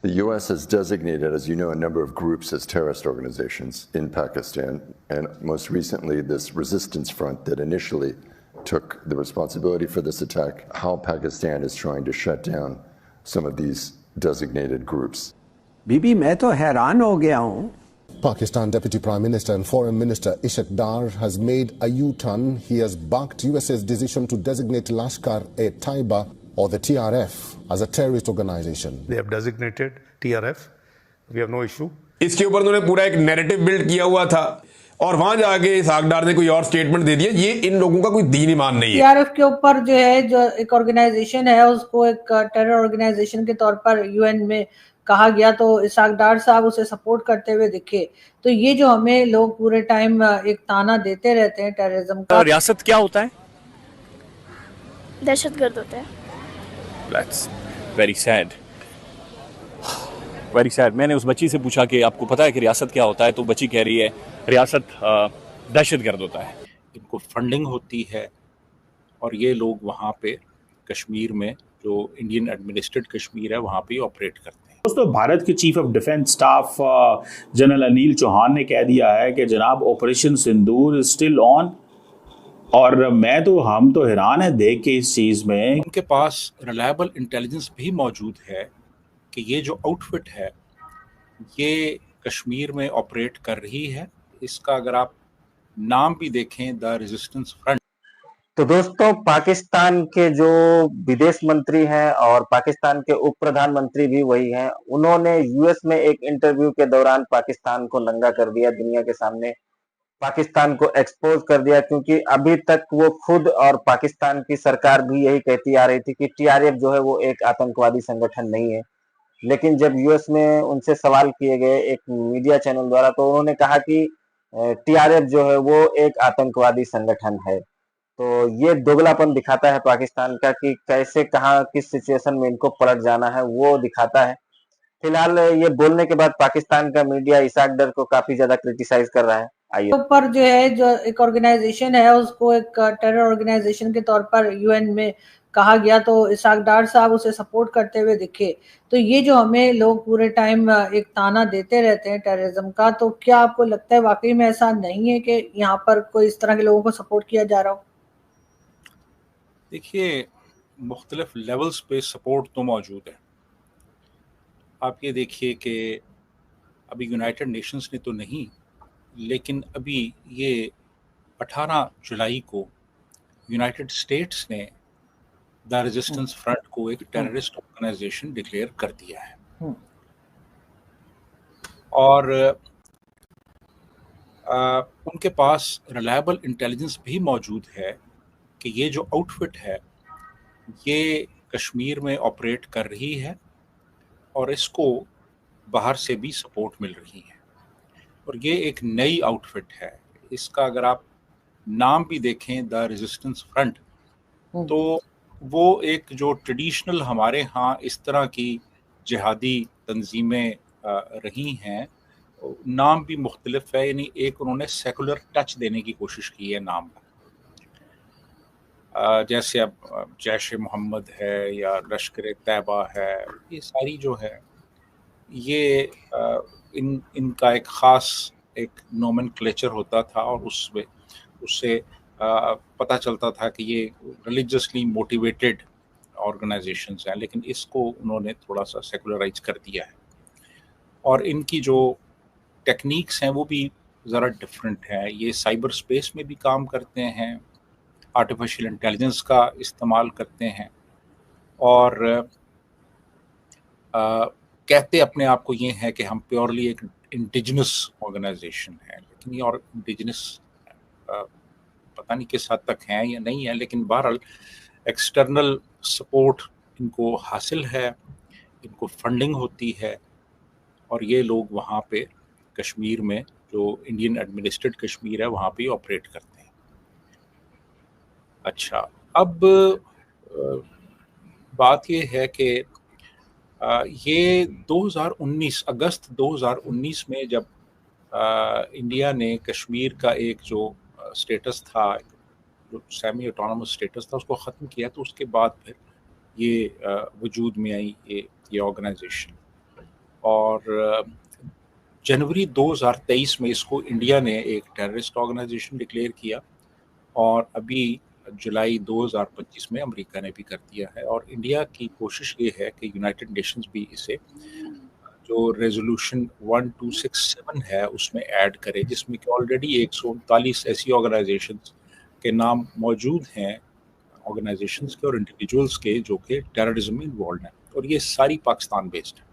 The U.S. has designated, as you know, a number of groups as terrorist organizations in Pakistan, and most recently this resistance front that initially took the responsibility for this attack. How Pakistan is trying to shut down some of these designated groups. बीबी मैं तो हैरान हो गया हूँ. Pakistan Deputy Prime Minister and Foreign Minister Ishaq Dar has made a U-turn. He has bucked USA's decision to designate Lashkar-e-Taiba or the TRF as a terrorist organization. They have designated TRF. We have no issue. इसके ऊपर उन्होंने पूरा एक narrative build किया हुआ था और वहां जाके इसहाक डार ने कोई और स्टेटमेंट दे दिया. ये इन लोगों का कोई दीन ईमान नहीं है. TRF के ऊपर जो है, जो एक ऑर्गेनाइजेशन है, उसको एक टेरर ऑर्गेनाइजेशन के तौर पर यूएन में कहा गया, तो इसहाक डार साहब उसे सपोर्ट करते हुए दिखे. तो ये जो हमें लोग पूरे टाइम एक ताना देते रहते हैं टेररिज्म का. रियासत क्या होता है? दहशतगर्द होता है. That's very sad. Very sad. मैंने उस बच्ची से पूछा कि आपको पता है कि रियासत क्या होता है, तो बच्ची कह रही है रियासत दहशतगर्द होता है. इनको फंडिंग होती है और ये लोग वहाँ पे कश्मीर में, जो इंडियन एडमिनिस्ट्रेटेड कश्मीर है, वहाँ पे ऑपरेट करते हैं. दोस्तों, भारत के chief of defence staff general Anil Chauhan ने कह दिया है कि जनाब operation Sindoor is still on. और हम तो हैरान है देख के इस चीज में. उनके पास रिलायबल इंटेलिजेंस भी मौजूद है कि ये जो आउटफिट है ये कश्मीर में ऑपरेट कर रही है. इसका अगर आप नाम भी देखें, द रेजिस्टेंस फ्रंट. तो दोस्तों, पाकिस्तान के जो विदेश मंत्री हैं और पाकिस्तान के उप प्रधानमंत्री भी वही हैं, उन्होंने यूएस में एक इंटरव्यू के दौरान पाकिस्तान को नंगा कर दिया, दुनिया के सामने पाकिस्तान को एक्सपोज कर दिया. क्योंकि अभी तक वो खुद और पाकिस्तान की सरकार भी यही कहती आ रही थी कि टीआरएफ जो है वो एक आतंकवादी संगठन नहीं है. लेकिन जब यूएस में उनसे सवाल किए गए एक मीडिया चैनल द्वारा, तो उन्होंने कहा कि टीआरएफ जो है वो एक आतंकवादी संगठन है. तो ये दोगलापन दिखाता है पाकिस्तान का कि कैसे, कहाँ, किस सिचुएशन में इनको पलट जाना है, वो दिखाता है. फिलहाल ये बोलने के बाद पाकिस्तान का मीडिया इसहाक डार को काफी ज्यादा क्रिटिसाइज कर रहा है. आइए, ऊपर जो है, जो एक ऑर्गेनाइजेशन है, उसको एक टेरर ऑर्गेनाइजेशन के तौर पर यूएन में कहा गया, तो इसहाक डार साहब उसे सपोर्ट करते हुए दिखे. तो ये जो हमें लोग पूरे टाइम एक ताना देते रहते हैं टेररिज्म का, तो क्या आपको लगता है वाकई में ऐसा नहीं है कि यहाँ पर कोई इस तरह के लोगों को सपोर्ट किया जा रहा हो? देखिए, मुख्तलिफ लेवल्स पे सपोर्ट तो मौजूद है. आप ये देखिए कि अभी यूनाइटेड नेशंस ने तो नहीं, लेकिन अभी ये 18 जुलाई को यूनाइटेड स्टेट्स ने द रेजिस्टेंस फ्रंट को एक टेररिस्ट ऑर्गेनाइजेशन डिक्लेयर कर दिया है. और उनके पास रिलायबल इंटेलिजेंस भी मौजूद है कि ये जो आउटफिट है ये कश्मीर में ऑपरेट कर रही है और इसको बाहर से भी सपोर्ट मिल रही है. और ये एक नई आउटफिट है. इसका अगर आप नाम भी देखें, द रेजिस्टेंस फ्रंट, तो वो एक जो ट्रेडिशनल हमारे यहाँ इस तरह की जिहादी तंजीमें रही हैं, नाम भी मुख्तलिफ है. यानी एक उन्होंने सेकुलर टच देने की कोशिश की है नाम को. जैसे अब जैश ए मोहम्मद है या लश्कर तैयबा है, ये सारी जो है ये इनका एक ख़ास एक नोमेनक्लेचर होता था और उससे पता चलता था कि ये रिलीजियसली मोटिवेटेड ऑर्गेनाइजेशंस हैं. लेकिन इसको उन्होंने थोड़ा सा सेकुलराइज कर दिया है और इनकी जो टेक्निक्स हैं वो भी ज़रा डिफरेंट है. ये साइबर स्पेस में भी काम करते हैं, आर्टिफिशियल इंटेलिजेंस का इस्तेमाल करते हैं और कहते अपने आप को ये है कि हम प्योरली एक इंडिजिनस ऑर्गेनाइजेशन है. लेकिन ये और इंडिजिनस पता नहीं किस हद तक हैं या नहीं है, लेकिन बहरहाल एक्सटर्नल सपोर्ट इनको हासिल है, इनको फंडिंग होती है और ये लोग वहाँ पे कश्मीर में, जो इंडियन एडमिनिस्ट्रेटेड कश्मीर है, वहाँ पे ऑपरेट करते हैं. अच्छा, अब बात ये है कि ये 2019 अगस्त 2019 में जब इंडिया ने कश्मीर का एक जो स्टेटस था, जो सेमी ऑटोनोमस स्टेटस था, उसको ख़त्म किया, तो उसके बाद फिर ये वजूद में आई ये ऑर्गेनाइजेशन. और जनवरी 2023 में इसको इंडिया ने एक टेररिस्ट ऑर्गेनाइजेशन डिक्लेयर किया और अभी जुलाई 2025 में अमेरिका ने भी कर दिया है। और इंडिया की कोशिश ये है कि यूनाइटेड नेशंस भी इसे जो रेजोल्यूशन 1267 है उसमें ऐड करे, जिसमें कि ऑलरेडी 139 ऐसी ऑर्गेनाइजेशंस के नाम मौजूद हैं, ऑर्गेनाइजेशंस के और इंडिविजुअल्स के, जो कि टेररिज्म में इन्वॉल्व हैं, और ये सारी पाकिस्तान बेस्ड है।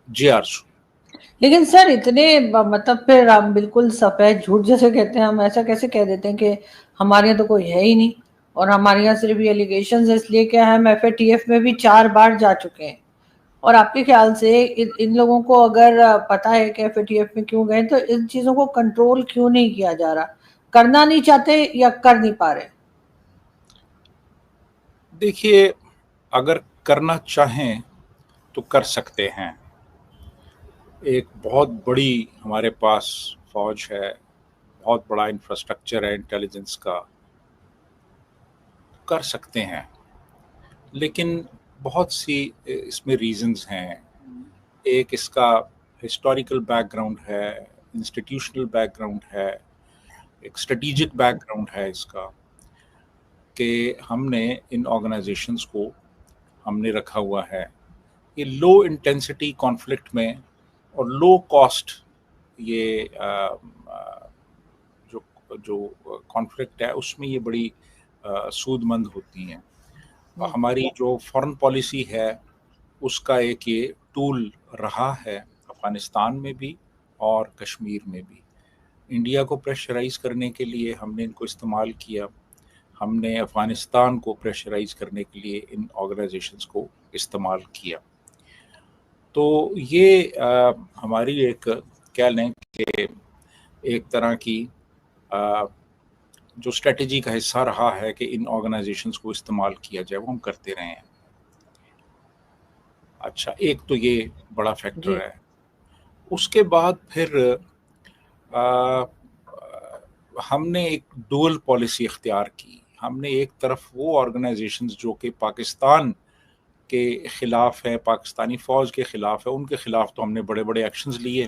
जी आरसू। लेकिन सर इतने मतलब फिर हम बिल्कुल सफेद झूठ जैसे कहते हैं, हम ऐसा कैसे कह देते हैं कि हमारे यहाँ तो कोई है ही नहीं और हमारे यहाँ सिर्फ एलिगेशंस है? इसलिए क्या हम FATF में भी 4 बार जा चुके हैं। और आपके ख्याल से इन लोगों को अगर पता है कि FATF में क्यों गए, तो इन चीजों को कंट्रोल क्यों नहीं किया जा रहा? करना नहीं चाहते या कर नहीं पा रहे? देखिए, अगर करना चाहें तो कर सकते हैं। एक बहुत बड़ी हमारे पास फौज है, बहुत बड़ा इंफ्रास्ट्रक्चर है इंटेलिजेंस का, कर सकते हैं। लेकिन बहुत सी इसमें रीजंस हैं। एक इसका हिस्टोरिकल बैकग्राउंड है, इंस्टीट्यूशनल बैकग्राउंड है, एक स्ट्रेटेजिक बैकग्राउंड है इसका, कि हमने इन ऑर्गेनाइजेशंस को हमने रखा हुआ है ये लो इंटेंसिटी कॉन्फ्लिक्ट में और लो कॉस्ट ये जो जो कॉन्फ्लिक्ट है उसमें ये बड़ी सूदमंद होती हैं। हमारी जो फॉरेन पॉलिसी है उसका एक ये टूल रहा है अफ़गानिस्तान में भी और कश्मीर में भी। इंडिया को प्रेशराइज़ करने के लिए हमने इनको इस्तेमाल किया, हमने अफ़गानिस्तान को प्रेशराइज़ करने के लिए इन ऑर्गेनाइजेशंस को इस्तेमाल किया। तो ये हमारी एक कह लें कि एक तरह की जो स्ट्रेटजी का हिस्सा रहा है कि इन ऑर्गेनाइजेशंस को इस्तेमाल किया जाए, वो हम करते रहे हैं। अच्छा, एक तो ये बड़ा फैक्टर है। उसके बाद फिर हमने एक डुअल पॉलिसी इख्तियार की। हमने एक तरफ वो ऑर्गेनाइजेशंस जो कि पाकिस्तान के ख़िलाफ़ है, पाकिस्तानी फ़ौज के ख़िलाफ़ है, उनके ख़िलाफ़ तो हमने बड़े बड़े एक्शंस लिए,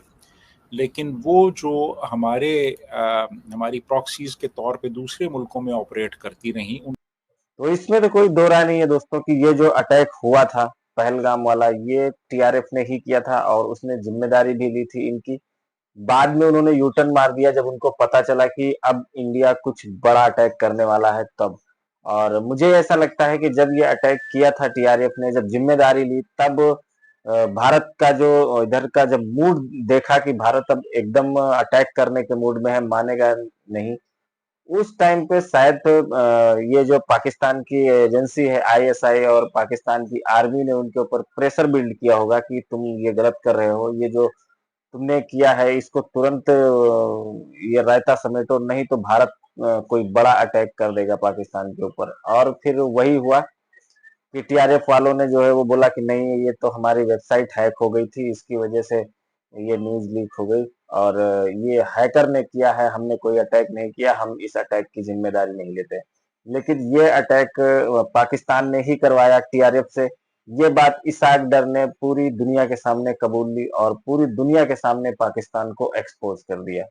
लेकिन वो जो हमारी प्रॉक्सीज़ के तौर पे दूसरे मुल्कों में ऑपरेट करती रहीं उन तो इसमें तो कोई दो राय नहीं है दोस्तों कि ये जो अटैक हुआ था पहलगाम वाला, ये TRF ने ही किया था और उसने जिम्मेदारी भी ली थी इनकी। बाद में उन्होंने यू टर्न मार दिया जब उनको पता चला कि अब इंडिया कुछ बड़ा अटैक करने वाला है तब। और मुझे ऐसा लगता है कि जब ये अटैक किया था TRF ने, जब जिम्मेदारी ली, तब भारत का जो इधर का जब मूड देखा कि भारत अब एकदम अटैक करने के मूड में है, मानेगा नहीं, उस टाइम पे शायद ये जो पाकिस्तान की एजेंसी है ISI और पाकिस्तान की आर्मी ने उनके ऊपर प्रेशर बिल्ड किया होगा कि तुम ये गलत कर रहे हो, ये जो तुमने किया है इसको तुरंत ये रायता समेटो, नहीं तो भारत कोई बड़ा अटैक कर देगा पाकिस्तान के ऊपर। और फिर वही हुआ कि TRF वालों ने जो है वो बोला कि नहीं, ये तो हमारी वेबसाइट हैक हो गई थी, इसकी वजह से ये न्यूज़ लीक हो गई और ये हैकर ने किया है, हमने कोई अटैक नहीं किया, हम इस अटैक की जिम्मेदारी नहीं लेते। लेकिन ये अटैक पाकिस्तान ने ही करवाया TRF से। ये बात इसाक डर ने पूरी दुनिया के सामने कबूल ली और पूरी दुनिया के सामने पाकिस्तान को एक्सपोज कर दिया।